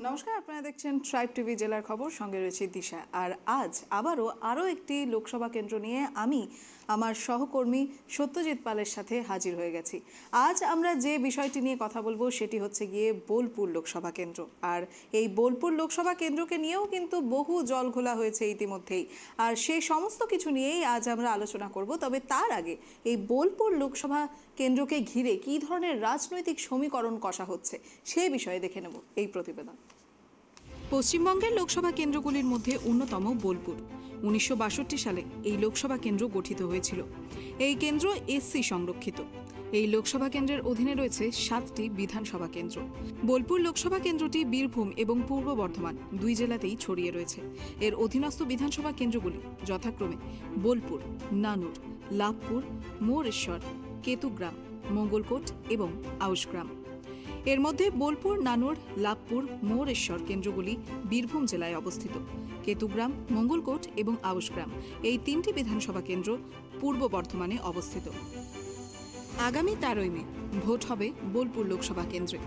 নমস্কার, আপনারা দেখছেন ট্রাইব টিভি জেলার খবর, সঙ্গে রয়েছে দিশা। আর আজ আরও একটি লোকসভা কেন্দ্র নিয়ে আমি আমার সহকর্মী সত্যজিৎ পালের সাথে হাজির হয়ে গেছি। আজ আমরা যে বিষয়টি নিয়ে কথা বলবো সেটি হচ্ছে গিয়ে বোলপুর লোকসভা কেন্দ্র। আর এই বোলপুর লোকসভা কেন্দ্রকে নিয়েও কিন্তু বহু জলঘোলা হয়েছে ইতিমধ্যেই, আর সেই সমস্ত কিছু নিয়েই আজ আমরা আলোচনা করব। তবে তার আগে এই বোলপুর লোকসভা কেন্দ্রকে ঘিরে কী ধরনের রাজনৈতিক সমীকরণ কষা হচ্ছে সেই বিষয়ে দেখে নেব এই প্রতিবেদন। পশ্চিমবঙ্গের লোকসভা কেন্দ্রগুলির মধ্যে অন্যতম বোলপুর। 1962 সালে এই লোকসভা কেন্দ্র গঠিত হয়েছিল। এই কেন্দ্র এসসি সংরক্ষিত। এই লোকসভা কেন্দ্রের অধীনে রয়েছে 7টি বিধানসভা কেন্দ্র। বোলপুর লোকসভা কেন্দ্রটি বীরভূম এবং পূর্ব বর্ধমান দুই জেলাতেই ছড়িয়ে রয়েছে। এর অধীনস্থ বিধানসভা কেন্দ্রগুলি যথাক্রমে বোলপুর, নানুর, লাভপুর, মোরেশ্বর, কেতুগ্রাম, মঙ্গলকোট এবং আউশগ্রাম। এর মধ্যে বোলপুর, নানুর, লাভপুর, মোরেশ্বর কেন্দ্রগুলি বীরভূম জেলায় অবস্থিত। কেতুগ্রাম, মঙ্গলকোট এবং আউশগ্রাম এই 3টি বিধানসভা কেন্দ্র পূর্ব বর্ধমানে অবস্থিত। আগামী 13ই মে ভোট হবে বোলপুর লোকসভা কেন্দ্রে।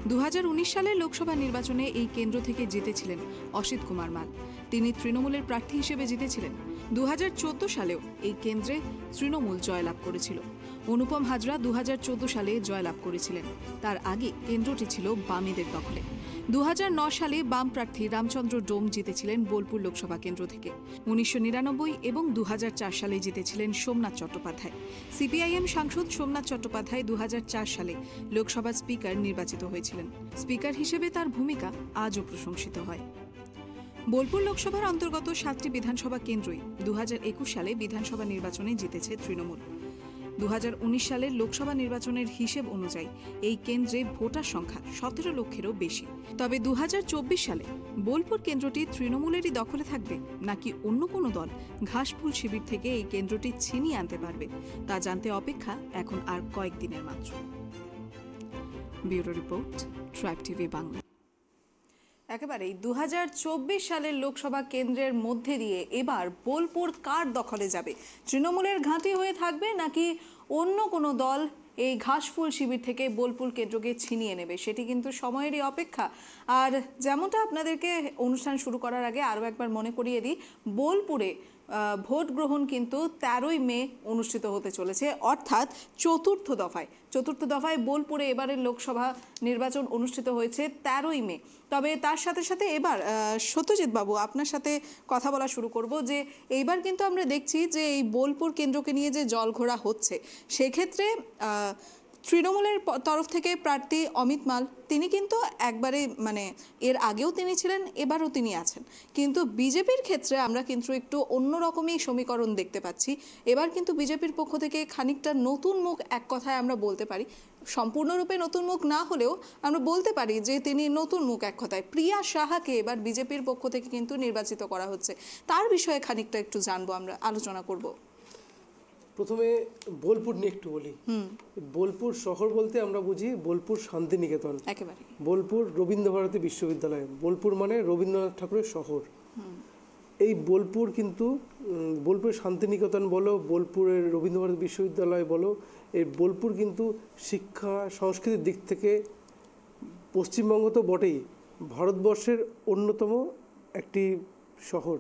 2019 সালের লোকসভা নির্বাচনে এই কেন্দ্র থেকে জিতেছিলেন অসিত কুমার মাল। তিনি তৃণমূলের প্রার্থী হিসেবে জিতেছিলেন। 2014 সালেও এই কেন্দ্রে তৃণমূল জয়লাভ করেছিল। অনুপম হাজরা 2014 সালে জয়লাভ করেছিলেন। তার আগে কেন্দ্রটি ছিল বামেদের দখলে। 2009 সালে বাম প্রার্থী রামচন্দ্র ডোম জিতেছিলেন বোলপুর লোকসভা কেন্দ্র থেকে। 1999 এবং 2004 সালে জিতেছিলেন সোমনাথ চট্টোপাধ্যায়। সিপিআইএম সাংসদ সোমনাথ চট্টোপাধ্যায় 2004 সালে লোকসভার স্পিকার নির্বাচিত হয়েছিলেন। স্পিকার হিসেবে তার ভূমিকা আজও প্রশংসিত হয়। বোলপুর লোকসভার অন্তর্গত 7টি বিধানসভা কেন্দ্রই 2021 সালে বিধানসভা নির্বাচনে জিতেছে তৃণমূল। 2019 সালের লোকসভা নির্বাচনের হিসেব অনুযায়ী এই কেন্দ্রে ভোটার সংখ্যা 17 লক্ষেরও বেশি। তবে 2024 সালে বোলপুর কেন্দ্রটি তৃণমূলেরই দখলে থাকবে নাকি অন্য কোনো দল ঘাসফুল শিবির থেকে এই কেন্দ্রটি ছিনিয়ে আনতে পারবে তা জানতে অপেক্ষা এখন আর কয়েকদিনের মাত্র। Bureau report, tribe TV Bangla. একেবারেই 2024 সালের লোকসভা কেন্দ্রের মধ্যে দিয়ে এবার বোলপুর কার দখলে যাবে? তৃণমূলের ঘাঁটি হয়ে থাকবে নাকি অন্য কোনো দল এই ঘাসফুল শিবির থেকে বোলপুর কেন্দ্রকে ছিনিয়ে নেবে? সেটি কিন্তু সময়েরই অপেক্ষা। আর যেমনটা আপনাদেরকে অনুষ্ঠান শুরু করার আগে আরও একবার মনে করিয়ে দিই, বোলপুরে ভোট গ্রহণ কিন্তু 13ই মে অনুষ্ঠিত হতে চলেছে, অর্থাৎ চতুর্থ দফায় বোলপুরে এবারের লোকসভা নির্বাচন অনুষ্ঠিত হয়েছে 13ই মে। তবে তার সাথে সাথে এবার সত্যজিৎ বাবু আপনার সাথে কথা বলা শুরু করব যে এইবার কিন্তু আমরা দেখছি যে এই বোলপুর কেন্দ্রকে নিয়ে যে জলঘোলা হচ্ছে, সেক্ষেত্রে তৃণমূলের তরফ থেকে প্রার্থী অমিত মাল তিনি কিন্তু একবারে এর আগেও তিনি ছিলেন, এবারও তিনি আছেন। কিন্তু বিজেপির ক্ষেত্রে আমরা কিন্তু একটু অন্যরকমই সমীকরণ দেখতে পাচ্ছি। এবার কিন্তু বিজেপির পক্ষ থেকে খানিকটা নতুন মুখ, এক কথায় আমরা বলতে পারি, সম্পূর্ণরূপে নতুন মুখ না হলেও আমরা বলতে পারি যে তিনি নতুন মুখ। এক কথায় প্রিয়া সাহাকে এবার বিজেপির পক্ষ থেকে কিন্তু নির্বাচিত করা হচ্ছে। তার বিষয়ে খানিকটা একটু জানবো, আমরা আলোচনা করব। প্রথমে বোলপুর নিয়ে একটু বলি। বোলপুর শহর বলতে আমরা বুঝি বোলপুর শান্তিনিকেতন, একেবারে বোলপুর রবীন্দ্রভারতী বিশ্ববিদ্যালয়। বোলপুর মানে রবীন্দ্রনাথ ঠাকুরের শহর। এই বোলপুর কিন্তু বোলপুরের শান্তিনিকেতন বলো, বোলপুরের রবীন্দ্রভারতী বিশ্ববিদ্যালয় বলো, এই বোলপুর কিন্তু শিক্ষা সংস্কৃতির দিক থেকে পশ্চিমবঙ্গ তো বটেই, ভারতবর্ষের অন্যতম একটি শহর।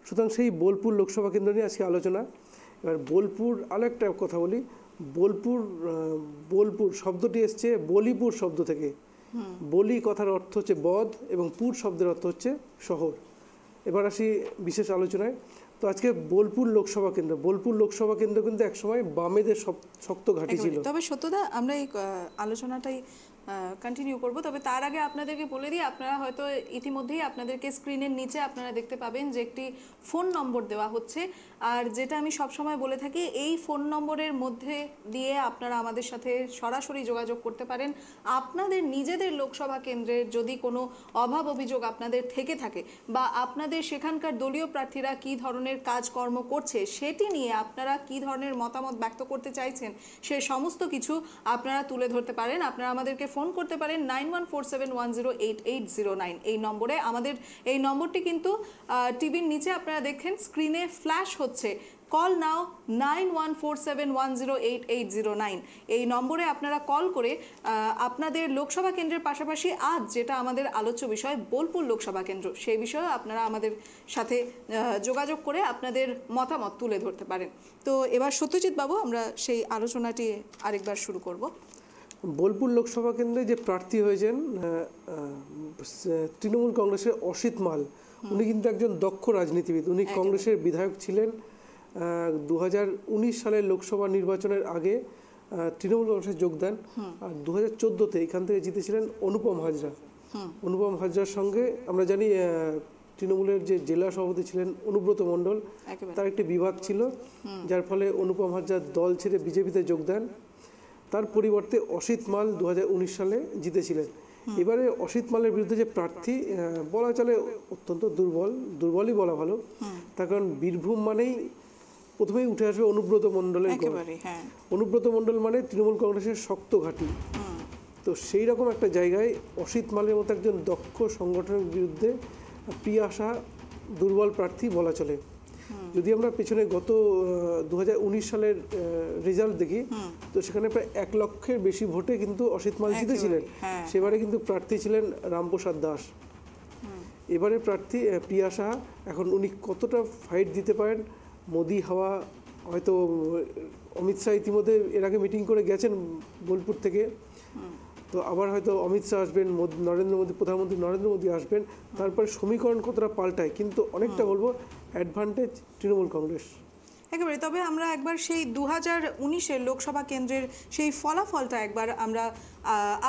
সুতরাং সেই বোলপুর লোকসভা কেন্দ্র নিয়ে আজকে আলোচনা। এবার বোলপুর, আরও একটা কথা বলি, বোলপুর শব্দটি এসছে বলিপুর শব্দ থেকে। বলি কথার অর্থ হচ্ছে বধ এবং পুর শব্দের অর্থ হচ্ছে শহর। এবার আসি বিশেষ আলোচনায়। তো আজকে বোলপুর লোকসভা কেন্দ্র কিন্তু একসময় বামেদের শক্ত ঘাঁটি ছিল। তবে সত্যদা, আমরা এই আলোচনাটাই কন্টিনিউ করব। তবে তার আগে আপনাদেরকে বলে দিই, আপনারা হয়তো ইতিমধ্যেই আপনাদেরকে স্ক্রিনের নিচে আপনারা দেখতে পাবেন যে একটি ফোন নম্বর দেওয়া হচ্ছে। আর যেটা আমি সবসময় বলে থাকি, এই ফোন নম্বরের মধ্যে দিয়ে আপনারা আমাদের সাথে সরাসরি যোগাযোগ করতে পারেন। আপনাদের নিজেদের লোকসভা কেন্দ্রের যদি কোনো অভাব অভিযোগ আপনাদের থেকে থাকে, বা আপনাদের সেখানকার দলীয় প্রার্থীরা কী ধরনের কাজকর্ম করছে সেটি নিয়ে আপনারা কী ধরনের মতামত ব্যক্ত করতে চাইছেন, সে সমস্ত কিছু আপনারা তুলে ধরতে পারেন। আপনারা আমাদেরকে ফোন করতে পারেন 9147108809 এই নম্বরে। আমাদের এই নম্বরটি কিন্তু টিভির নিচে আপনারা দেখেন স্ক্রিনে ফ্ল্যাশ হচ্ছে। কল নাও 9147108809 এই নম্বরে আপনারা কল করে আপনাদের লোকসভা কেন্দ্রের পাশাপাশি আজ যেটা আমাদের আলোচ্য বিষয় বোলপুর লোকসভা কেন্দ্র, সেই বিষয়ে আপনারা আমাদের সাথে যোগাযোগ করে আপনাদের মতামত তুলে ধরতে পারেন। তো এবার সত্যজিৎ বাবু, আমরা সেই আলোচনাটি আরেকবার শুরু করব। বোলপুর লোকসভা কেন্দ্রে যে প্রার্থী হয়েছেন তৃণমূল কংগ্রেসের অসিত মাল, উনি কিন্তু একজন দক্ষ রাজনীতিবিদ। উনি কংগ্রেসের বিধায়ক ছিলেন 2019 সালের লোকসভা নির্বাচনের আগে তৃণমূল কংগ্রেসে যোগ দেন, আর 2014-তে এখান থেকে জিতেছিলেন অনুপম হাজরা। অনুপম হাজরার সঙ্গে আমরা জানি তৃণমূলের যে জেলা সভাপতি ছিলেন অনুব্রত মণ্ডল, তার একটি বিবাদ ছিল, যার ফলে অনুপম হাজরা দল ছেড়ে বিজেপিতে যোগ দেন। তার পরিবর্তে অসিত মাল 2019 সালে জিতেছিলেন। এবারে অসিত মালের বিরুদ্ধে যে প্রার্থী বলা চলে অত্যন্ত দুর্বলই বলা ভালো, তার কারণ বীরভূম মানেই প্রথমেই উঠে আসবে অনুব্রত মণ্ডলের। অনুব্রত মণ্ডল মানে তৃণমূল কংগ্রেসের শক্ত ঘাঁটি। তো সেই রকম একটা জায়গায় অসিত মালের মতো একজন দক্ষ সংগঠনের বিরুদ্ধে প্রিয়া সাহা দুর্বল প্রার্থী বলা চলে। যদি আমরা পেছনে গত 2019 সালের রেজাল্ট দেখি, তো সেখানে প্রায় 1 লক্ষের বেশি ভোটে কিন্তু অসিত মাল জিতেছিলেন। সেবারে কিন্তু প্রার্থী ছিলেন রামপ্রসাদ দাস। এবারে প্রার্থী প্রিয়া সাহা, এখন উনি কতটা ফাইট দিতে পারেন, মোদি হাওয়া হয়তো অমিত শাহ ইতিমধ্যে এর আগে মিটিং করে গেছেন বোলপুর থেকে, তো আবার হয়তো অমিত শাহ আসবেন, প্রধানমন্ত্রী নরেন্দ্র মোদী আসবেন, তারপরে সমীকরণ কতটা পাল্টায়, কিন্তু অনেকটা বলবো অ্যাডভান্টেজ তৃণমূল কংগ্রেস একেবারে। তবে আমরা একবার সেই 2019-এর লোকসভা কেন্দ্রের সেই ফলাফলটা একবার আমরা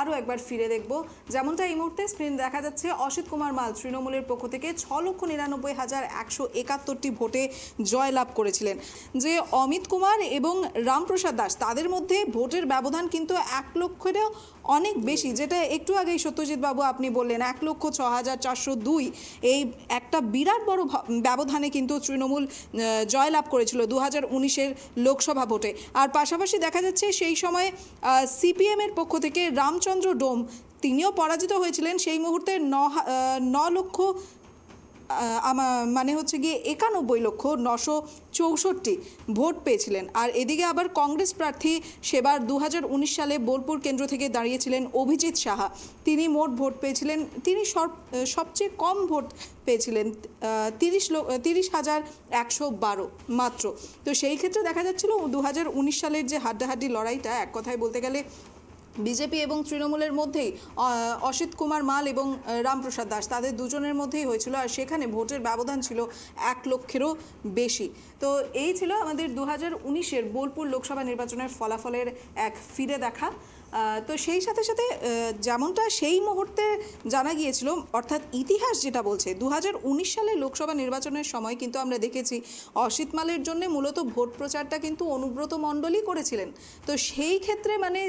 আরও একবার ফিরে দেখব। যেমনটা এই মুহূর্তে স্ক্রিন দেখা যাচ্ছে, অসিত কুমার মাল তৃণমূলের পক্ষ থেকে 6,99,171টি ভোটে জয়লাভ করেছিলেন। যে অমিত কুমার এবং রামপ্রসাদ দাস, তাদের মধ্যে ভোটের ব্যবধান কিন্তু 1 লক্ষেরও অনেক বেশি, যেটা একটু আগেই সত্যজিৎ বাবু আপনি বললেন 1,06,402। এই একটা বিরাট বড় ব্যবধানে কিন্তু তৃণমূল জয়লাভ করেছিল 2019-এর লোকসভা ভোটে। আর পাশাপাশি দেখা যাচ্ছে সেই সময় সিপিএমের পক্ষ থেকে রামচন্দ্র ডোম, তিনিও পরাজিত হয়েছিলেন। সেই মুহূর্তে 9 লক্ষ মানে হচ্ছে গিয়ে 91,964 ভোট পেয়েছিলেন। আর এদিকে আবার কংগ্রেস প্রার্থী সেবার 2019 সালে বোলপুর কেন্দ্র থেকে দাঁড়িয়েছিলেন অভিজিৎ সাহা। তিনি মোট ভোট পেয়েছিলেন, তিনি সবচেয়ে কম ভোট পেয়েছিলেন 30,112 মাত্র। তো সেই ক্ষেত্রে দেখা যাচ্ছিল 2019 সালের যে হাড্ডাহাড্ডি লড়াইটা, এক কথায় বলতে গেলে বিজেপি এবং তৃণমূলের মধ্যেই অসিত কুমার মাল এবং রামপ্রসাদ দাস, তাদের দুজনের মধ্যেই হয়েছিল, আর সেখানে ভোটের ব্যবধান ছিল 1 লক্ষেরও বেশি। তো এই ছিল আমাদের 2019-এর বোলপুর লোকসভা নির্বাচনের ফলাফলের এক ফিরে দেখা। তো সেই সাথে সাথে যেমনটা সেই মুহূর্তে জানা গিয়েছিল, অর্থাৎ ইতিহাস যেটা বলছে 2019 সালের লোকসভা নির্বাচনের সময় কিন্তু আমরা দেখেছি অসিত মালের জন্য মূলত ভোট প্রচারটা কিন্তু অনুব্রত মণ্ডলই করেছিলেন। তো সেই ক্ষেত্রে মানে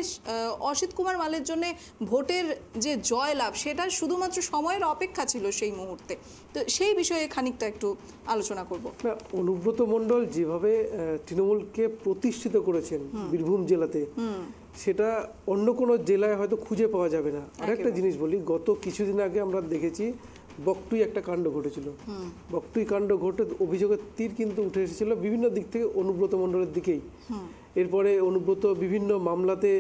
অসিত কুমার মালের জন্য ভোটের যে জয়লাভ, সেটা শুধুমাত্র সময়ের অপেক্ষা ছিল সেই মুহূর্তে। তো সেই বিষয়ে খানিকটা একটু আলোচনা করব। অনুব্রত মণ্ডল যেভাবে তৃণমূলকে প্রতিষ্ঠিত করেছেন বীরভূম জেলাতে, সেটা অন্য কোনো জেলায় হয়তো খুঁজে পাওয়া যাবে না। আরেকটা জিনিস বলি, গত কিছুদিন আগে আমরা দেখেছি বকটুই একটা কাণ্ড ঘটেছিল। বকটুই কাণ্ড ঘটে অভিযোগের তীর কিন্তু উঠে এসেছিল বিভিন্ন দিক থেকে অনুব্রত মণ্ডলের দিকেই। এরপরে অনুব্রত বিভিন্ন মামলাতে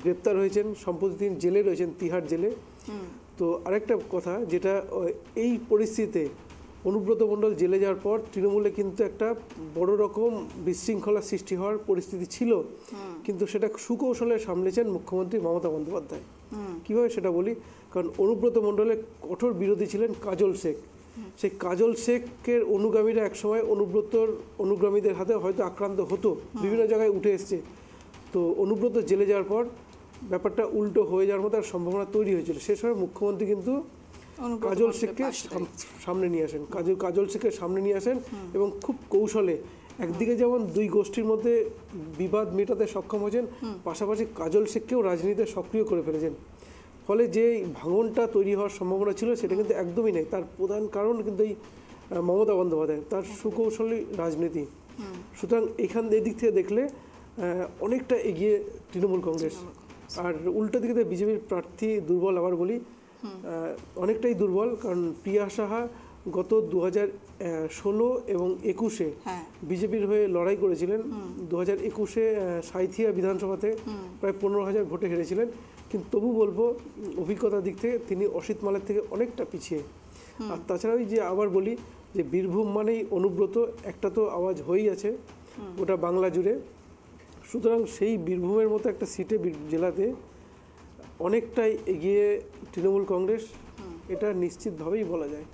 গ্রেপ্তার হয়েছেন, সম্প্রতি তিনি জেলে রয়েছেন, তিহার জেলে। তো আরেকটা কথা, যেটা এই পরিস্থিতিতে অনুব্রত মণ্ডল জেলে যাওয়ার পর তৃণমূলে কিন্তু একটা বড় রকম বিশৃঙ্খলা সৃষ্টি হওয়ার পরিস্থিতি ছিল, কিন্তু সেটা সুকৌশলে সামলেছেন মুখ্যমন্ত্রী মমতা বন্দ্যোপাধ্যায়। কীভাবে সেটা বলি, কারণ অনুব্রত মণ্ডলের কঠোর বিরোধী ছিলেন কাজল শেখ। সেই কাজল শেখের অনুগামীরা একসময় অনুব্রতর অনুগামীদের হাতে হয়তো আক্রান্ত হতো, বিভিন্ন জায়গায় উঠে এসছে। তো অনুব্রত জেলে যাওয়ার পর ব্যাপারটা উল্টো হয়ে যাওয়ার মতো সম্ভাবনা তৈরি হয়েছিল। সে সময় মুখ্যমন্ত্রী কিন্তু কাজল শেখকে সামনে নিয়ে আসেন, কাজল শেখকে সামনে নিয়ে আসেন এবং খুব কৌশলে একদিকে যেমন দুই গোষ্ঠীর মধ্যে বিবাদ মেটাতে সক্ষম হয়েছেন, পাশাপাশি কাজল শেখকেও রাজনীতিতে সক্রিয় করে ফেলেছেন। ফলে যে ভাঙনটা তৈরি হওয়ার সম্ভাবনা ছিল সেটা কিন্তু একদমই নেই। তার প্রধান কারণ কিন্তু এই মমতা বন্দ্যোপাধ্যায়, তার সুকৌশলী রাজনীতি। সুতরাং এদিক থেকে দেখলে অনেকটা এগিয়ে তৃণমূল কংগ্রেস। আর উল্টো দিকে বিজেপির প্রার্থী দুর্বল, আবার বলি অনেকটাই দুর্বল, কারণ প্রিয়া সাহা গত 2016 এবং 21-এ হ্যাঁ বিজেপির হয়ে লড়াই করেছিলেন। 2021-এ সাঁইথিয়া বিধানসভাতে প্রায় 15,000 ভোটে হেরেছিলেন, কিন্তু তবু বলবো অভিজ্ঞতার দিক থেকে তিনি অসিত মালের থেকে অনেকটা পিছিয়ে। আর তাছাড়া ওই যে আবার বলি যে বীরভূম মানেই অনুব্রত, একটা তো আওয়াজ হয়েই আছে গোটা বাংলা জুড়ে। সুতরাং সেই বীরভূমের মতো একটা সিটে জেলাতে অনেকটাই এগিয়ে তৃণমূল কংগ্রেস, এটা নিশ্চিতভাবেই বলা যায়।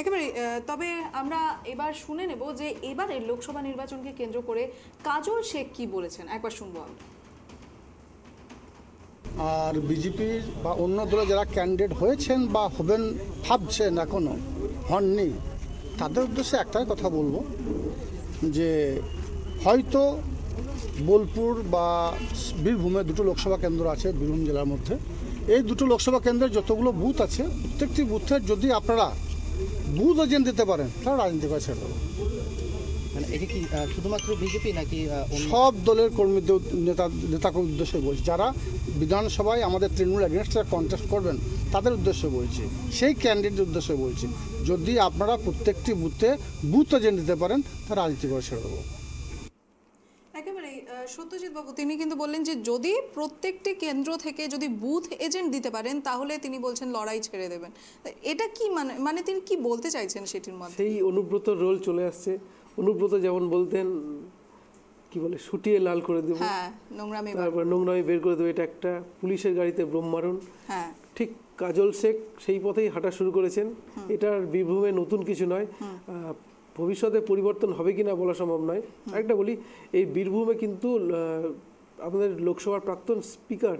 একেবারে। তবে আমরা এবার শুনে নেব যে এবারের লোকসভা নির্বাচনকে কেন্দ্র করে কাজল শেখ কি বলেছেন, একবার শুনবো আমরা। আর বিজেপির বা অন্য দলে যারা ক্যান্ডিডেট হয়েছেন বা হবেন ভাবছেন এখনও হননি, তাদের উদ্দেশ্যে একটাই কথা বলবো যে হয়তো বোলপুর বা বীরভূমে দুটো লোকসভা কেন্দ্র আছে বীরভূম জেলার মধ্যে। এই দুটো লোকসভা কেন্দ্রের যতগুলো বুথ আছে প্রত্যেকটি বুথের যদি আপনারা বুথ এজেন্ট দিতে পারেন তাহলে রাজনীতি করে ছেড়ে দেবো। মানে এটা কি শুধুমাত্র বিজেপি নাকি সব দলের কর্মীদের নেতাকে উদ্দেশ্যে বলছি, যারা বিধানসভায় আমাদের তৃণমূল এগেনস্টে কন্টেস্ট করবেন তাদের উদ্দেশ্যে বলছি, সেই ক্যান্ডিডেটের উদ্দেশ্যে বলছি, যদি আপনারা প্রত্যেকটি বুথে বুথ এজেন্ট দিতে পারেন তাহলে রাজনীতি করে ছেড়ে দেবো। একেবারে সত্যজিৎ বাবু তিনি কিন্তু বললেন যে যদি প্রত্যেকটি কেন্দ্র থেকে যদি বুথ এজেন্ট দিতে পারেন তাহলে তিনি বলছেন লড়াই ছেড়ে দেবেন। এটা কি মানে তিনি কি বলতে চাইছেন সেটির মধ্যে? সেই অনুব্রত রোল চলে আসছে। অনুব্রত যেমন বলতেন কি বলে শুটিয়ে লাল করে দেবো, হ্যাঁ নোংরামি, তারপর নোংরামি বের করে দেবো, এটা একটা পুলিশের গাড়িতে বোম মারুন। হ্যাঁ ঠিক কাজল শেখ সেই পথেই হাঁটা শুরু করেছেন। এটা বীরভূমে নতুন কিছু নয়, ভবিষ্যতে পরিবর্তন হবে কিনা বলা সম্ভব নয়। আরেকটা বলি, এই বীরভূমে কিন্তু আমাদের লোকসভার প্রাক্তন স্পিকার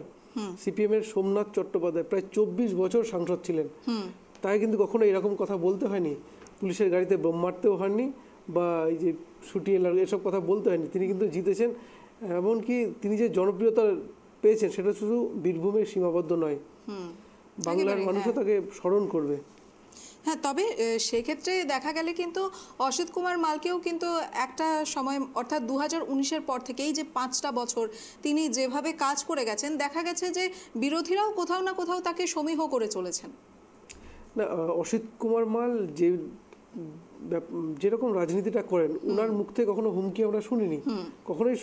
সিপিএমের সোমনাথ চট্টোপাধ্যায় প্রায় 24 বছর সাংসদ ছিলেন, তাই কিন্তু কখনো এরকম কথা বলতে হয়নি, পুলিশের গাড়িতে বোম মারতেও হয়নি বা এই যে শুটিয়ে এসব কথা বলতে হয়নি। তিনি কিন্তু জিতেছেন, এমনকি তিনি যে জনপ্রিয়তা পেয়েছেন সেটা শুধু বীরভূমে সীমাবদ্ধ নয়, বাংলার মানুষও তাকে স্মরণ করবে। হ্যাঁ, তবে সেক্ষেত্রে দেখা গেলে কিন্তু অসিত কুমার মালকেও কিন্তু একটা সময় অর্থাৎ 2019-এর পর থেকেই যে 5টা বছর তিনি যেভাবে কাজ করে গেছেন, দেখা গেছে যে বিরোধীরাও কোথাও না কোথাও তাকে সমীহ করে চলেছেন। না, অসিত কুমার মাল যেরকম রাজনীতিটা করেন, ওনার মুখ থেকে কখনো হুমকি আমরা শুনিনি, কখনোই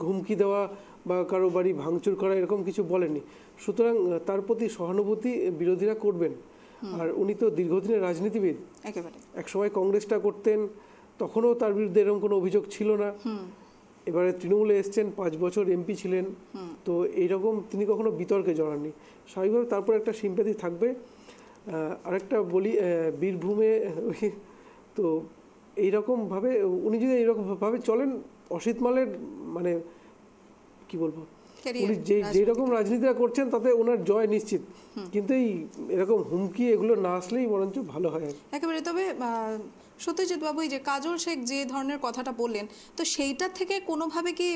হুমকি দেওয়া বা কারো বাড়ি ভাঙচুর করা এরকম কিছু বলেননি। সুতরাং তার প্রতি সহানুভূতি বিরোধীরা করবেন। আর উনি তো দীর্ঘদিনের রাজনীতিবিদ, একেবারে একসময় কংগ্রেসটা করতেন, তখনও তার বিরুদ্ধে এরকম কোনো অভিযোগ ছিল না। এবারে তৃণমূলে এসছেন, 5 বছর এমপি ছিলেন, তো এইরকম তিনি কখনো বিতর্কে জড়াননি। স্বাভাবিকভাবে তারপর একটা সিম্প্যাথি থাকবে। আরেকটা বলি, বীরভূমে তো এইরকমভাবে উনি যদি এইরকমভাবে চলেন, অসিত মালের মানে কি বলবো, উনি যেরকম রাজনীতিটা করছেন তাতে ওনার জয় নিশ্চিত, কিন্তু এই এরকম হুমকি এগুলো না আসলেই বরঞ্চ ভালো হয়। একেবারে। তবে সত্যজিৎ বাবু, এই যে কাজল শেখ যে ধরনের কথাটা বললেন, তো সেইটার থেকে কোনোভাবে কি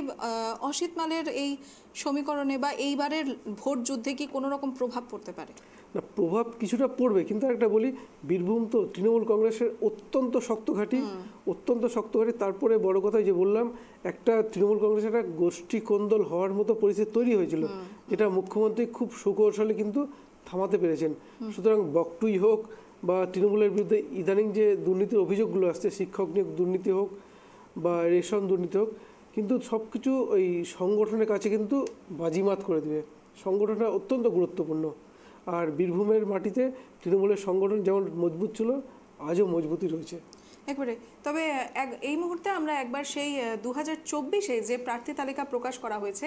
অসিত মালের এই সমীকরণে বা এইবারের ভোট যুদ্ধে কি কোনো রকম প্রভাব পড়তে পারে? না, প্রভাব কিছুটা পড়বে, কিন্তু একটা বলি, বীরভূম তো তৃণমূল কংগ্রেসের অত্যন্ত শক্ত ঘাঁটি, অত্যন্ত শক্ত ঘাঁটি। তারপরে বড় কথা যে বললাম, একটা তৃণমূল কংগ্রেসের একটা গোষ্ঠী কোন্দল হওয়ার মতো পরিস্থিতি তৈরি হয়েছিল, যেটা মুখ্যমন্ত্রী খুব সুকৌশলে কিন্তু থামাতে পেরেছেন। সুতরাং বকটুই হোক বা তৃণমূলের বিরুদ্ধে ইদানিং যে দুর্নীতির অভিযোগগুলো আসছে, শিক্ষক নিয়োগ দুর্নীতি হোক বা রেশন দুর্নীতি হোক, কিন্তু সব কিছু ওই সংগঠনের কাছে কিন্তু বাজিমাত করে দেবে। সংগঠনটা অত্যন্ত গুরুত্বপূর্ণ। আর বীরভূমের মাটিতে তৃণমূলের সংগঠন যেমন মজবুত ছিল, আজও মজবুতই রয়েছে। একবারে। তবে এই মুহূর্তে আমরা একবার সেই 2024-এ যে প্রার্থী তালিকা প্রকাশ করা হয়েছে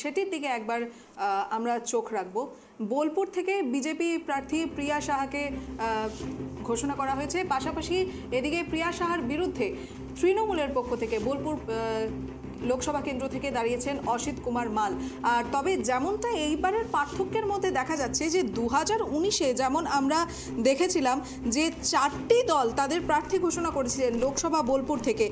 সেটির দিকে একবার আমরা চোখ রাখবো। বোলপুর থেকে বিজেপি প্রার্থী প্রিয়া সাহাকে ঘোষণা করা হয়েছে, পাশাপাশি এদিকে প্রিয়া সাহার বিরুদ্ধে তৃণমূলের পক্ষ থেকে বোলপুর লোকসভা কেন্দ্র থেকে দাঁড়িয়েছেন অসিত কুমার মাল। আর তবে যেমনটা এইবারের পার্থক্যের মধ্যে দেখা যাচ্ছে যে 2019-এ যেমন আমরা দেখেছিলাম যে 4টি দল তাদের প্রার্থী ঘোষণা করেছিলেন লোকসভা বোলপুর থেকে,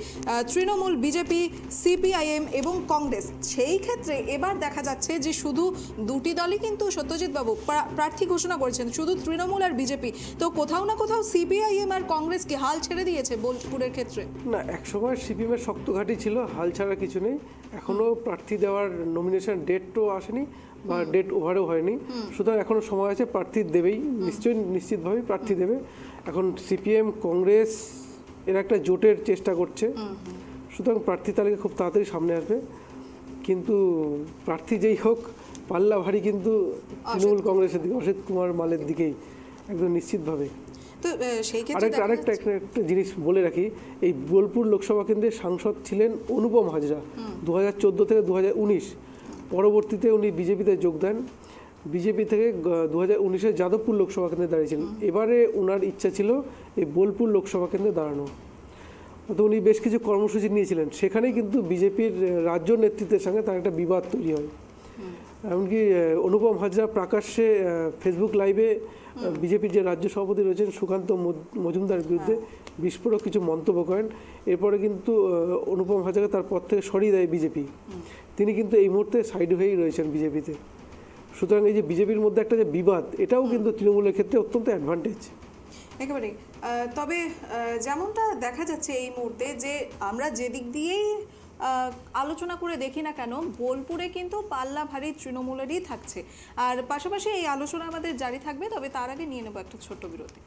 তৃণমূল, বিজেপি, সিপিআইএম এবং কংগ্রেস। সেই ক্ষেত্রে এবার দেখা যাচ্ছে যে শুধু 2টি দলই কিন্তু সত্যজিৎ বাবু প্রার্থী ঘোষণা করেছেন, শুধু তৃণমূল আর বিজেপি। তো কোথাও না কোথাও সিপিআইএম আর কংগ্রেস কি হাল ছেড়ে দিয়েছে বোলপুরের ক্ষেত্রে? না, একসময় সিপিএমের শক্ত ঘাঁটি ছিল, হাল ছাড়া কিছু কিছু নেই, এখনও প্রার্থী দেওয়ার নমিনেশন ডেটও আসেনি বা ডেট ওভারও হয়নি, সুতরাং এখনও সময় আছে, প্রার্থী দেবেই নিশ্চয়ই, নিশ্চিতভাবেই প্রার্থী দেবে। এখন সিপিএম কংগ্রেস এর একটা জোটের চেষ্টা করছে, সুতরাং প্রার্থী তালিকা খুব তাড়াতাড়ি সামনে আসবে। কিন্তু প্রার্থী যেই হোক, পাল্লা ভারী কিন্তু তৃণমূল কংগ্রেসের দিকে, অসিত কুমার মালের দিকেই একদম নিশ্চিতভাবে। তো সেই ক্ষেত্রে আরেকটা একটা জিনিস বলে রাখি, এই বোলপুর লোকসভা কেন্দ্রের সাংসদ ছিলেন অনুপম হাজরা 2014 থেকে 2019, পরবর্তীতে উনি বিজেপিতে যোগ দেন, বিজেপি থেকে 2019-এ যাদবপুর লোকসভা কেন্দ্রে দাঁড়িয়েছিলেন। এবারে ওনার ইচ্ছা ছিল এই বোলপুর লোকসভা কেন্দ্রে দাঁড়ানো, তো উনি বেশ কিছু কর্মসূচি নিয়েছিলেন, সেখানেই কিন্তু বিজেপির রাজ্য নেতৃত্বের সঙ্গে তার একটা বিবাদ তৈরি হয়। এমনকি অনুপম হাজরা প্রকাশ্যে ফেসবুক লাইভে বিজেপির যে রাজ্য সভাপতি রয়েছেন সুকান্ত মজুমদারের বিরুদ্ধে বিস্ফোরক কিছু মন্তব্য করেন। এরপরে কিন্তু অনুপম হাজরা তার পদ থেকে সরিয়ে দেয় বিজেপি, তিনি কিন্তু এই মুহূর্তে সাইড হয়েই রয়েছেন বিজেপিতে। সুতরাং এই যে বিজেপির মধ্যে একটা যে বিবাদ, এটাও কিন্তু তৃণমূলের ক্ষেত্রে অত্যন্ত অ্যাডভান্টেজ। একেবারে। তবে যেমনটা দেখা যাচ্ছে এই মুহূর্তে, যে আমরা যেদিক দিয়েই আলোচনা করে দেখি না কেন, বোলপুরে কিন্তু পাল্লা ভারী তৃণমূলেরই থাকছে। আর পাশাপাশি এই আলোচনা আমাদের জারি থাকবে, তবে তার আগে নিয়ে নেব একটা ছোট্ট বিরতি।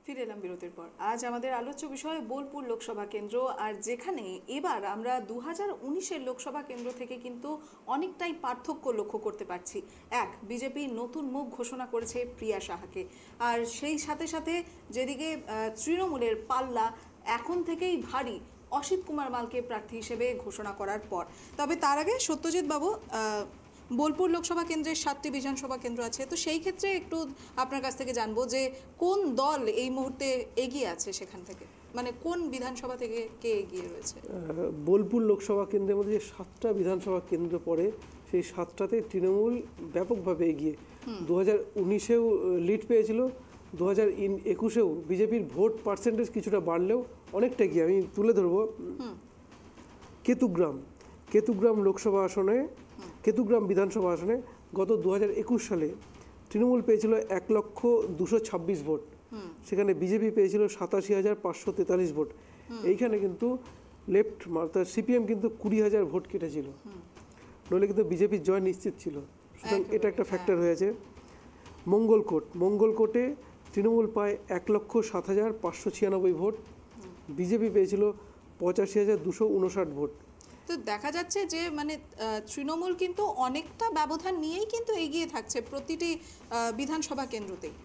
ফিরে এলাম বিরতির পর। আজ আমাদের আলোচ্য বিষয় বোলপুর লোকসভা কেন্দ্র, আর যেখানে এবার আমরা 2019-এর লোকসভা কেন্দ্র থেকে কিন্তু অনেকটাই পার্থক্য লক্ষ্য করতে পারছি। বিজেপি নতুন মুখ ঘোষণা করেছে প্রিয়া সাহাকে, আর সেই সাথে সাথে যেদিকে তৃণমূলের পাল্লা এখন থেকেই ভারী অসিত কুমার মালকে প্রার্থী হিসেবে ঘোষণা করার পর। তবে তার আগে সত্যজিৎ বাবু, বোলপুর লোকসভা কেন্দ্রের 7টি বিধানসভা কেন্দ্র আছে, তো সেই ক্ষেত্রে একটু আপনার কাছ থেকে জানবো যে কোন দল এই মুহূর্তে এগিয়ে আছে সেখান থেকে, মানে কোন বিধানসভা থেকে কে এগিয়ে রয়েছে? বোলপুর লোকসভা কেন্দ্রের মধ্যে যে 7টা বিধানসভা কেন্দ্র পড়ে, সেই 7টাতে তৃণমূল ব্যাপকভাবে এগিয়ে। 2019-এও লিড পেয়েছিল, 2021-এও বিজেপির ভোট পার্সেন্টেজ কিছুটা বাড়লেও অনেকটা এগিয়ে। আমি তুলে ধরবো কেতুগ্রাম লোকসভা আসনে, কেতুগ্রাম বিধানসভা আসনে গত 2021 সালে তৃণমূল পেয়েছিল 1,226,000 ভোট, সেখানে বিজেপি পেয়েছিল 87,543 ভোট। এইখানে কিন্তু লেফট অর্থাৎ সিপিএম কিন্তু 20,000 ভোট কেটেছিল, নইলে কিন্তু বিজেপির জয় নিশ্চিত ছিল। সুতরাং এটা একটা ফ্যাক্টর হয়েছে। মঙ্গলকোটে তৃণমূল পায় 1,07,596 ভোট, বিজেপি পেয়েছিল 85,259 ভোট। তো দেখা যাচ্ছে যে মানে তৃণমূল কিন্তু অনেকটা ব্যবধান নিয়েই কিন্তু এগিয়ে থাকছে প্রতিটি বিধানসভা কেন্দ্রতেই।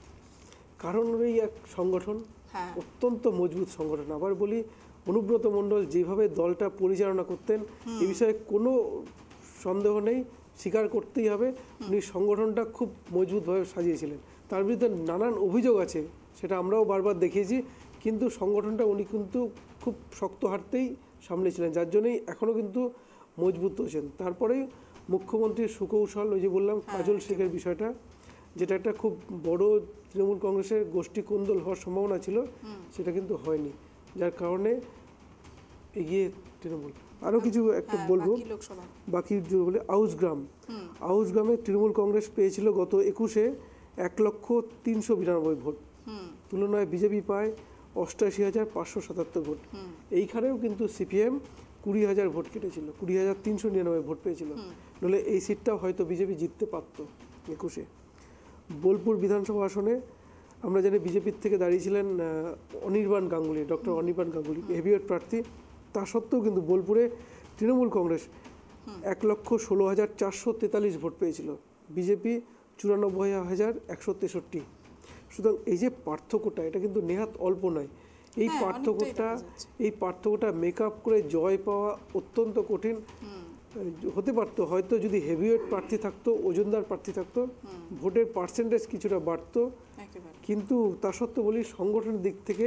কারণ এই এক সংগঠন, অত্যন্ত মজবুত সংগঠন। আবার বলি, অনুব্রত মণ্ডল যেভাবে দলটা পরিচালনা করতেন এ বিষয়ে কোনো সন্দেহ নেই, স্বীকার করতেই হবে, উনি সংগঠনটা খুব মজবুতভাবে সাজিয়েছিলেন। তার বিরুদ্ধে নানান অভিযোগ আছে, সেটা আমরাও বারবার দেখিয়েছি, কিন্তু সংগঠনটা উনি কিন্তু খুব শক্ত হাতেই সামলেছিলেন, যার জন্যই এখনও কিন্তু মজবুত হয়েছেন। তারপরেই মুখ্যমন্ত্রীর সুকৌশল, ওই যে বললাম কাজল শেখের বিষয়টা, যেটা একটা খুব বড় তৃণমূল কংগ্রেসের গোষ্ঠী কোন্দল হওয়ার সম্ভাবনা ছিল, সেটা কিন্তু হয়নি, যার কারণে এগিয়ে তৃণমূল। আরও কিছু একটা বলবো, বাকি বলে আউসগ্রামে তৃণমূল কংগ্রেস পেয়েছিল গত 21-এ 1,03,92 ভোট, তুলনায় বিজেপি পায় 88,577 ভোট। এইখানেও কিন্তু সিপিএম 20,000 ভোট কেটেছিল, 20,399 ভোট পেয়েছিল, নইলে এই সিটটাও হয়তো বিজেপি জিততে পারত 21-এ। বোলপুর বিধানসভা আসনে আমরা জানি বিজেপির থেকে দাঁড়িয়েছিলেন ডক্টর অনির্বাণ গাঙ্গুলি, হেভিওয়েট প্রার্থী। তা সত্ত্বেও কিন্তু বোলপুরে তৃণমূল কংগ্রেস 1,16,443 ভোট পেয়েছিল, বিজেপি 94,163। সুতরাং এই যে পার্থক্যটা, এটা কিন্তু নেহাত অল্প নয়। এই পার্থক্যটা মেক আপ করে জয় পাওয়া অত্যন্ত কঠিন হতে পারতো, হয়তো যদি হেভিওয়েট প্রার্থী থাকতো, ওজনদার প্রার্থী থাকতো, ভোটের পার্সেন্টেজ কিছুটা বাড়তো। কিন্তু তা সত্ত্বেও বলি, সংগঠনের দিক থেকে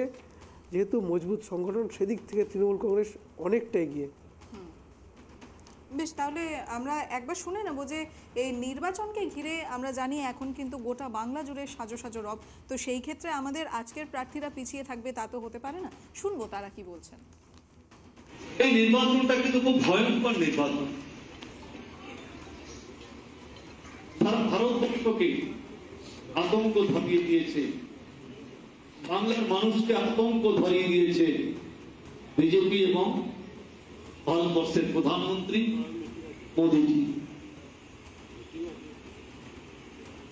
যেহেতু মজবুত সংগঠন, সেদিক থেকে তৃণমূল কংগ্রেস অনেকটা এগিয়ে। বেশ, তাহলে আমরা একবার শুনে নেব যে এই নির্বাচনকে ঘিরে আমরা জানি এখন কিন্তু গোটা বাংলা জুড়ে সাজো সাজো রব, তো সেই ক্ষেত্রে আমাদের আজকের প্রার্থীরা পিছিয়ে থাকবে তা তো হতে পারে না। শুনবো তারা কি বলছেন। এই নির্বাচনটা কিন্তু খুব ভয়ঙ্কর নির্বাচন। ভারতবর্ষকে আতঙ্ক ধরিয়ে দিয়েছে, বাংলার মানুষকে আতঙ্ক ধরিয়ে দিয়েছে বিজেপি এবং ভারতবর্ষের প্রধানমন্ত্রী মোদীজি।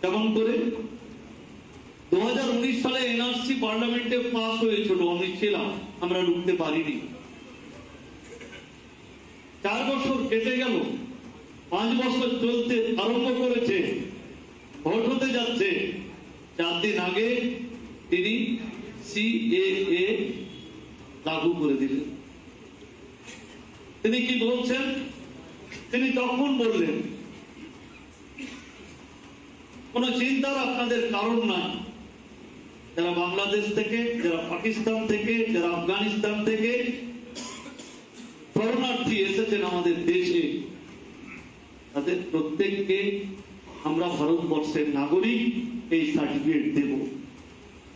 যেমন করে 2019 সালে এনআরসি পার্লামেন্টে পাস হয়েছিল, আমি ছিলাম, আমরা রুখতে পারিনি। 4 বছর কেটে গেল, 5 বছর চলতে আরম্ভ করেছে, ভোট হতে যাচ্ছে। 4 দিন আগে তিনি সিএএ লাগু করে দিলেন। তিনি কি বলছেন? তিনি তখন বললেন, কোন চিন্তার আপনাদের কারণ নাই। যারা বাংলাদেশ থেকে, যারা পাকিস্তান থেকে, যারা আফগানিস্তান থেকে শরণার্থী এসেছেন আমাদের দেশে, তাদের প্রত্যেককে আমরা ভারতবর্ষের নাগরিক এই সার্টিফিকেট দেব।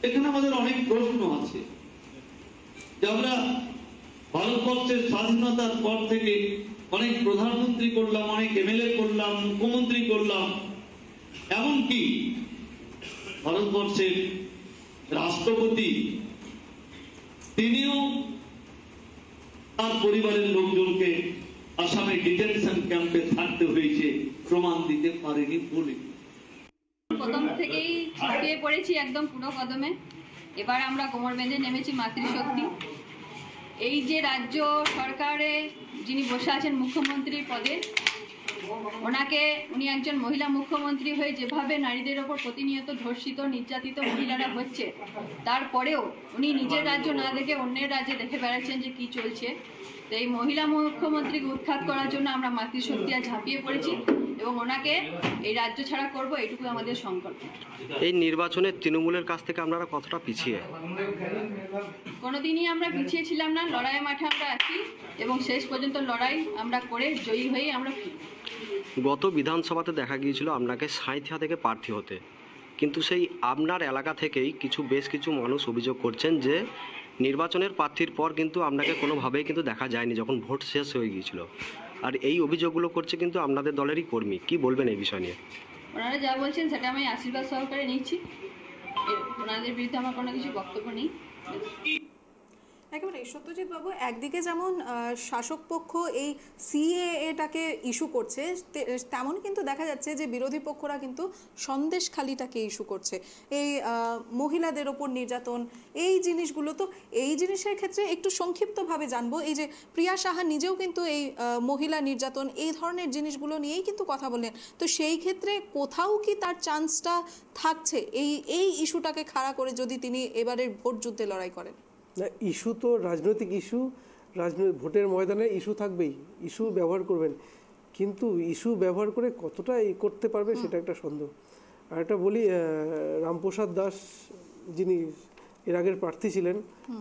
এখানে আমাদের অনেক প্রশ্ন আছে যে আমরা ভারতবর্ষের স্বাধীনতার পর থেকে অনেক প্রধানমন্ত্রী করলাম, অনেক এমএলএ করলাম, মুখ্যমন্ত্রী করলাম, এমনকি ভারতবর্ষের রাষ্ট্রপতি তিনিও তার পরিবারের লোকজনকে আসামে ডিটেনশন ক্যাম্পে থাকতে হয়েছে প্রমাণ দিতে পারেনি বলে। প্রথম থেকেই ঝাঁপিয়ে পড়েছি একদম পুরো কদমে। এবার আমরা কোমর বেঁধে নেমেছি মাতৃশক্তি। এই যে রাজ্য সরকারে যিনি বসে আছেন মুখ্যমন্ত্রী পদে, উনি একজন মহিলা মুখ্যমন্ত্রী হয়ে যেভাবে নারীদের ওপর প্রতিনিয়ত ধর্ষিত নির্যাতিত মহিলারা হচ্ছে, তারপরেও উনি নিজের রাজ্য না দেখে অন্যের রাজ্যে দেখে বেড়াচ্ছেন যে কি চলছে। তো এই মহিলা মুখ্যমন্ত্রীকে উৎখাত করার জন্য আমরা মাতৃশক্তি আর ঝাঁপিয়ে পড়েছি এবং ওনাকে এই রাজ্য ছাড়া করব, এইটুকু আমাদের সংকল্প। এই নির্বাচনে তৃণমূলের কাছ থেকে আপনারা কতটা পিছিয়ে? কোনোদিনই আমরা পিছিয়ে ছিলাম না, লড়াইয়ের মাঠে আমরা আছি এবং শেষ পর্যন্ত লড়াই আমরা করে জয়ী হয়ে আমরা ফিরি। গত বিধানসভাতে দেখা গিয়েছিল আপনাকে সাঁইথিয়া থেকে প্রার্থী হতে, কিন্তু সেই আপনার এলাকা থেকেই বেশ কিছু মানুষ অভিযোগ করছেন যে নির্বাচনের প্রার্থীর পর কিন্তু আপনাকে কোনোভাবেই কিন্তু দেখা যায়নি যখন ভোট শেষ হয়ে গিয়েছিল, আর এই অভিযোগগুলো করছে কিন্তু আপনাদের দলেরই কর্মী। কি বলবেন এই বিষয় নিয়ে? ওনারা যা বলছেন সেটা আমি আশীর্বাদ সহকারে নিচ্ছি, ওনাদের বিরুদ্ধে আমার কোনো কিছু বক্তব্য নেই। একেবারে সত্যজিৎ বাবু, একদিকে যেমন শাসক পক্ষ এই সিএএটাকে ইস্যু করছে, তেমন কিন্তু দেখা যাচ্ছে যে বিরোধী পক্ষরা কিন্তু সন্দেশখালিটাকে ইস্যু করছে, এই মহিলাদের ওপর নির্যাতন, এই জিনিসগুলো। তো এই জিনিসের ক্ষেত্রে একটু সংক্ষিপ্তভাবে জানবো, এই যে প্রিয়া সাহা নিজেও কিন্তু এই মহিলা নির্যাতন এই ধরনের জিনিসগুলো নিয়েই কিন্তু কথা বললেন। তো সেই ক্ষেত্রে কোথাও কি তার চান্সটা থাকছে এই ইস্যুটাকে খাড়া করে যদি তিনি এবারের ভোট যুদ্ধে লড়াই করেন? না, ইস্যু তো রাজনৈতিক ইস্যু, ভোটের ময়দানে ইস্যু থাকবেই, ইস্যু ব্যবহার করবেন, কিন্তু ইস্যু ব্যবহার করে কতটা করতে পারবে সেটা একটা সন্দেহ। আর একটা বলি, রামপ্রসাদ দাস যিনি এর আগের প্রার্থী ছিলেন,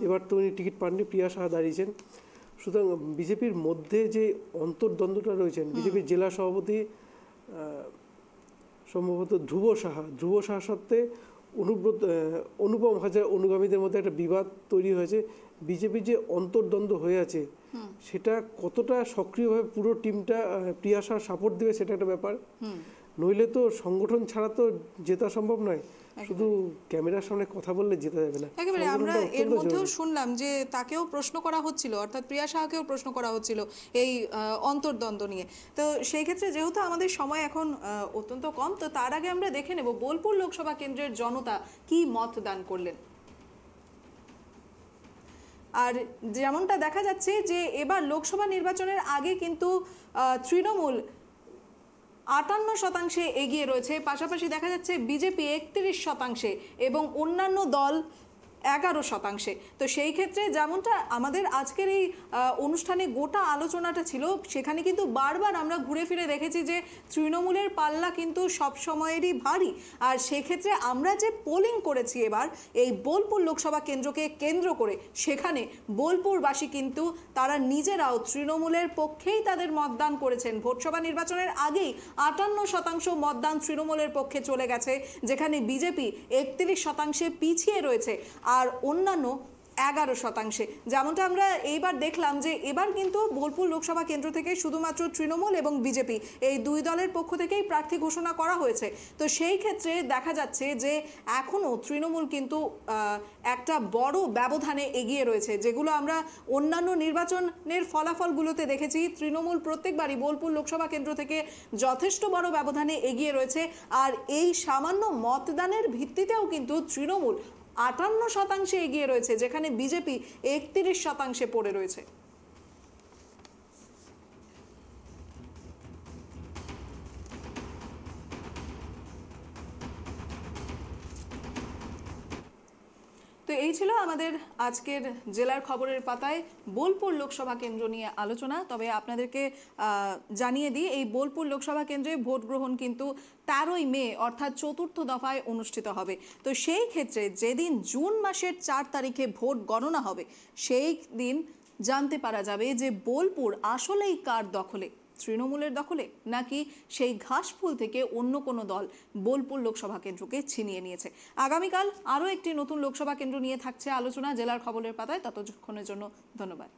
এবার তো উনি টিকিট পাননি, প্রিয়া সাহা দাঁড়িয়েছেন। সুতরাং বিজেপির মধ্যে যে অন্তর্দ্বন্দ্বটা রয়েছেন, বিজেপির জেলা সভাপতি সম্ভবত ধ্রুব সাহা সত্ত্বে অনুপম হাজার অনুগামীদের মধ্যে একটা বিবাদ তৈরি হয়েছে। বিজেপির যে অন্তর্দ্বন্দ্ব হয়ে আছে সেটা কতটা সক্রিয়ভাবে পুরো টিমটা প্রিয়া সাহা সাপোর্ট দেবে সেটা একটা ব্যাপার। নইলে তো সংগঠন ছাড়া তো জেতা সম্ভব নয়, শুধু ক্যামেরার সামনে কথা বললে জেতা যাবে না। একেবারে আমরা এর মধ্যেও শুনলাম যে তাকেও প্রশ্ন করা হচ্ছিল, অর্থাৎ প্রিয়া সাহাকেও প্রশ্ন করা হচ্ছিল এই অন্তর্দ্বন্দ্ব নিয়ে। তো সেই ক্ষেত্রে যেহেতু আমাদের সময় এখন অত্যন্ত কম, তো তার আগে আমরা দেখে নেব বোলপুর লোকসভা কেন্দ্রের জনতা কি মত দান করলেন। আর যেমনটা দেখা যাচ্ছে যে এবার লোকসভা নির্বাচনের আগে কিন্তু তৃণমূল 58% এগিয়ে রয়েছে, পাশাপাশি দেখা যাচ্ছে বিজেপি 31% এবং অন্যান্য দল 11%। তো সেই ক্ষেত্রে যেমনটা আমাদের আজকের এই অনুষ্ঠানে গোটা আলোচনাটা ছিল, সেখানে কিন্তু বারবার আমরা ঘুরে ফিরে দেখেছি যে তৃণমূলের পাল্লা কিন্তু সব সময়েরই ভারী। আর সেক্ষেত্রে আমরা যে পোলিং করেছি এবার এই বোলপুর লোকসভা কেন্দ্রকে কেন্দ্র করে, সেখানে বোলপুরবাসী কিন্তু তারা নিজেরাও তৃণমূলের পক্ষেই তাদের মতদান করেছেন। ভোটসভা নির্বাচনের আগেই 58% মতদান তৃণমূলের পক্ষে চলে গেছে, যেখানে বিজেপি 31% পিছিয়ে রয়েছে। আর অন্যান্য 11%। যেমনটা আমরা এইবার দেখলাম যে এবার কিন্তু বোলপুর লোকসভা কেন্দ্র থেকে শুধুমাত্র তৃণমূল এবং বিজেপি এই দুই দলের পক্ষ থেকেই প্রার্থী ঘোষণা করা হয়েছে। তো সেই ক্ষেত্রে দেখা যাচ্ছে যে এখনও তৃণমূল কিন্তু একটা বড় ব্যবধানে এগিয়ে রয়েছে, যেগুলো আমরা অন্যান্য নির্বাচনের ফলাফলগুলোতে দেখেছি। তৃণমূল প্রত্যেকবারই বোলপুর লোকসভা কেন্দ্র থেকে যথেষ্ট বড় ব্যবধানে এগিয়ে রয়েছে। আর এই সামান্য মতদানের ভিত্তিতেও কিন্তু তৃণমূল 58% এগিয়ে রয়েছে, যেখানে বিজেপি 31% পড়ে রয়েছে। তো এই ছিল আমাদের আজকের জেলার খবরের পাতায় বোলপুর লোকসভা কেন্দ্র নিয়ে আলোচনা। তবে আপনাদেরকে জানিয়ে দিই, এই বোলপুর লোকসভা কেন্দ্রে ভোট গ্রহণ কিন্তু 13ই মে অর্থাৎ চতুর্থ দফায় অনুষ্ঠিত হবে। তো সেই ক্ষেত্রে যেদিন জুন মাসের 4 তারিখে ভোট গণনা হবে, সেই দিন জানতে পারা যাবে যে বোলপুর আসলেই কার দখলে, তৃণমূলের দখলে নাকি সেই ঘাসফুল থেকে অন্য কোনো দল বোলপুর লোকসভা কেন্দ্রকে ছিনিয়ে নিয়েছে। আগামীকাল আরও একটি নতুন লোকসভা কেন্দ্র নিয়ে থাকছে আলোচনা জেলার খবরের পাতায়। ততক্ষণের জন্য ধন্যবাদ।